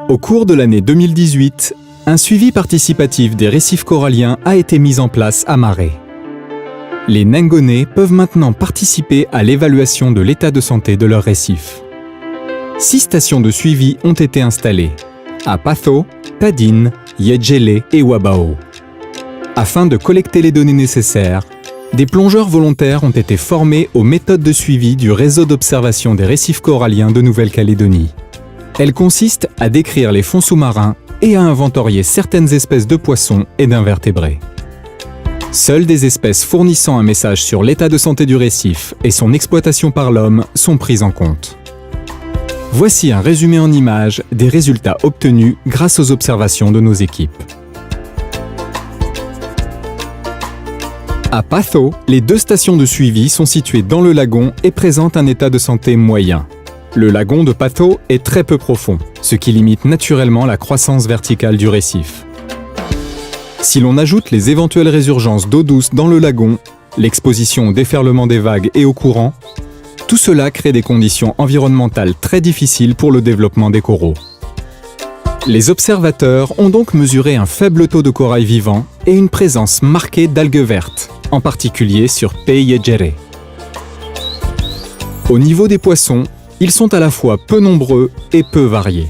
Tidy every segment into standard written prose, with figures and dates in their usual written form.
Au cours de l'année 2018, un suivi participatif des récifs coralliens a été mis en place à Maré. Les Nengonais peuvent maintenant participer à l'évaluation de l'état de santé de leurs récifs. 6 stations de suivi ont été installées à Patho, Tadine, Yedjele et Wabao. Afin de collecter les données nécessaires, des plongeurs volontaires ont été formés aux méthodes de suivi du réseau d'observation des récifs coralliens de Nouvelle-Calédonie. Elles consistent à décrire les fonds sous-marins et à inventorier certaines espèces de poissons et d'invertébrés. Seules des espèces fournissant un message sur l'état de santé du récif et son exploitation par l'homme sont prises en compte. Voici un résumé en images des résultats obtenus grâce aux observations de nos équipes. À Patho, les 2 stations de suivi sont situées dans le lagon et présentent un état de santé moyen. Le lagon de Patho est très peu profond, ce qui limite naturellement la croissance verticale du récif. Si l'on ajoute les éventuelles résurgences d'eau douce dans le lagon, l'exposition au déferlement des vagues et au courant, tout cela crée des conditions environnementales très difficiles pour le développement des coraux. Les observateurs ont donc mesuré un faible taux de corail vivant et une présence marquée d'algues vertes, en particulier sur Yedjele. Au niveau des poissons, ils sont à la fois peu nombreux et peu variés.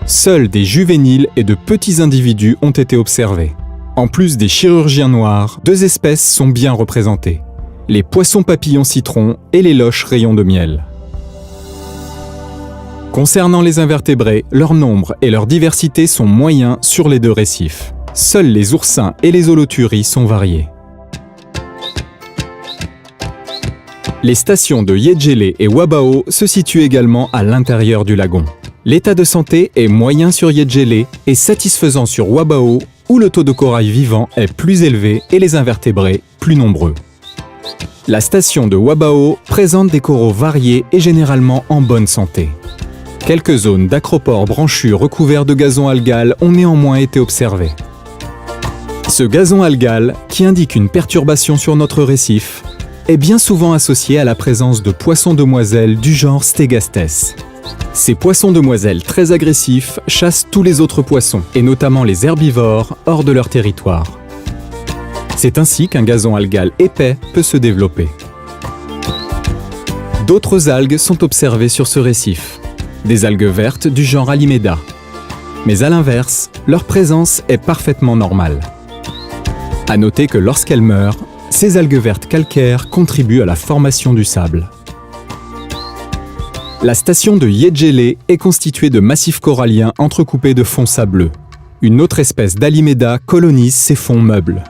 Seuls des juvéniles et de petits individus ont été observés. En plus des chirurgiens noirs, 2 espèces sont bien représentées: les poissons papillons citron et les loches rayons de miel. Concernant les invertébrés, leur nombre et leur diversité sont moyens sur les 2 récifs. Seuls les oursins et les holoturies sont variés. Les stations de Yedjele et Wabao se situent également à l'intérieur du lagon. L'état de santé est moyen sur Yedjele et satisfaisant sur Wabao, où le taux de corail vivant est plus élevé et les invertébrés plus nombreux. La station de Wabao présente des coraux variés et généralement en bonne santé. Quelques zones d'acropores branchues recouvertes de gazon algal ont néanmoins été observées. Ce gazon algal, qui indique une perturbation sur notre récif, est bien souvent associé à la présence de poissons demoiselles du genre Stegastes. Ces poissons demoiselles très agressifs chassent tous les autres poissons, et notamment les herbivores, hors de leur territoire. C'est ainsi qu'un gazon algal épais peut se développer. D'autres algues sont observées sur ce récif, des algues vertes du genre Alimeda. Mais à l'inverse, leur présence est parfaitement normale. À noter que lorsqu'elles meurent, ces algues vertes calcaires contribuent à la formation du sable. La station de Yedjele est constituée de massifs coralliens entrecoupés de fonds sableux. Une autre espèce d'Alimeda colonise ces fonds meubles.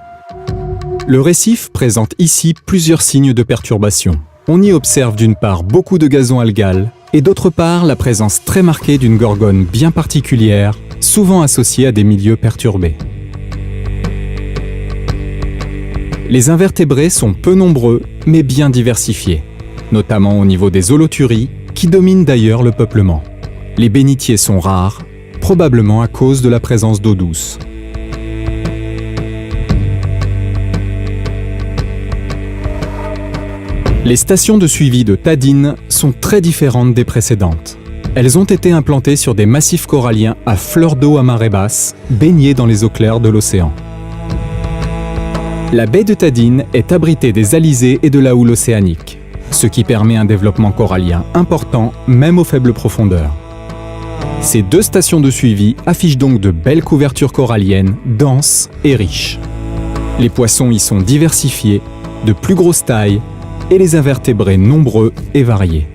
Le récif présente ici plusieurs signes de perturbation. On y observe d'une part beaucoup de gazon algal et d'autre part la présence très marquée d'une gorgone bien particulière, souvent associée à des milieux perturbés. Les invertébrés sont peu nombreux, mais bien diversifiés, notamment au niveau des holoturies, qui dominent d'ailleurs le peuplement. Les bénitiers sont rares, probablement à cause de la présence d'eau douce. Les stations de suivi de Tadine sont très différentes des précédentes. Elles ont été implantées sur des massifs coralliens à fleur d'eau à marée basse, baignés dans les eaux claires de l'océan. La baie de Tadine est abritée des alizés et de la houle océanique, ce qui permet un développement corallien important même aux faibles profondeurs. Ces 2 stations de suivi affichent donc de belles couvertures coralliennes, denses et riches. Les poissons y sont diversifiés, de plus grosse taille, et les invertébrés nombreux et variés.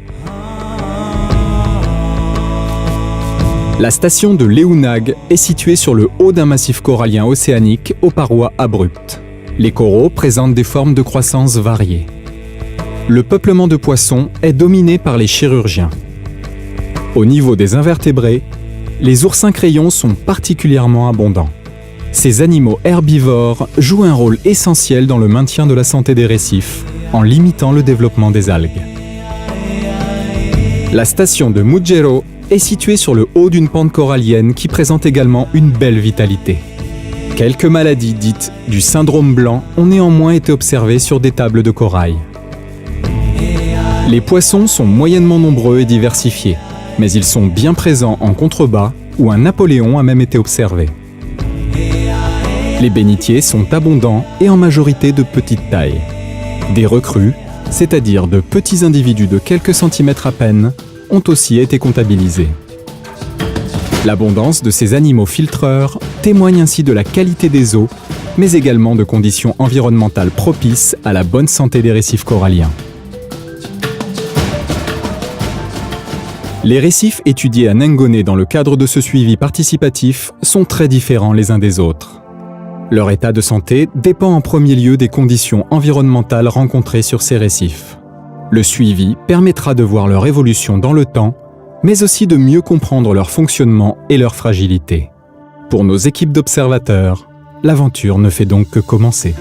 La station de Leunag est située sur le haut d'un massif corallien océanique aux parois abruptes. Les coraux présentent des formes de croissance variées. Le peuplement de poissons est dominé par les chirurgiens. Au niveau des invertébrés, les oursins crayons sont particulièrement abondants. Ces animaux herbivores jouent un rôle essentiel dans le maintien de la santé des récifs, en limitant le développement des algues. La station de Mujero est située sur le haut d'une pente corallienne qui présente également une belle vitalité. Quelques maladies dites du syndrome blanc ont néanmoins été observées sur des tables de corail. Les poissons sont moyennement nombreux et diversifiés, mais ils sont bien présents en contrebas où un Napoléon a même été observé. Les bénitiers sont abondants et en majorité de petite taille. Des recrues, c'est-à-dire de petits individus de quelques centimètres à peine, ont aussi été comptabilisés. L'abondance de ces animaux filtreurs témoigne ainsi de la qualité des eaux, mais également de conditions environnementales propices à la bonne santé des récifs coralliens. Les récifs étudiés à Nengoné dans le cadre de ce suivi participatif sont très différents les uns des autres. Leur état de santé dépend en premier lieu des conditions environnementales rencontrées sur ces récifs. Le suivi permettra de voir leur évolution dans le temps, mais aussi de mieux comprendre leur fonctionnement et leur fragilité. Pour nos équipes d'observateurs, l'aventure ne fait donc que commencer.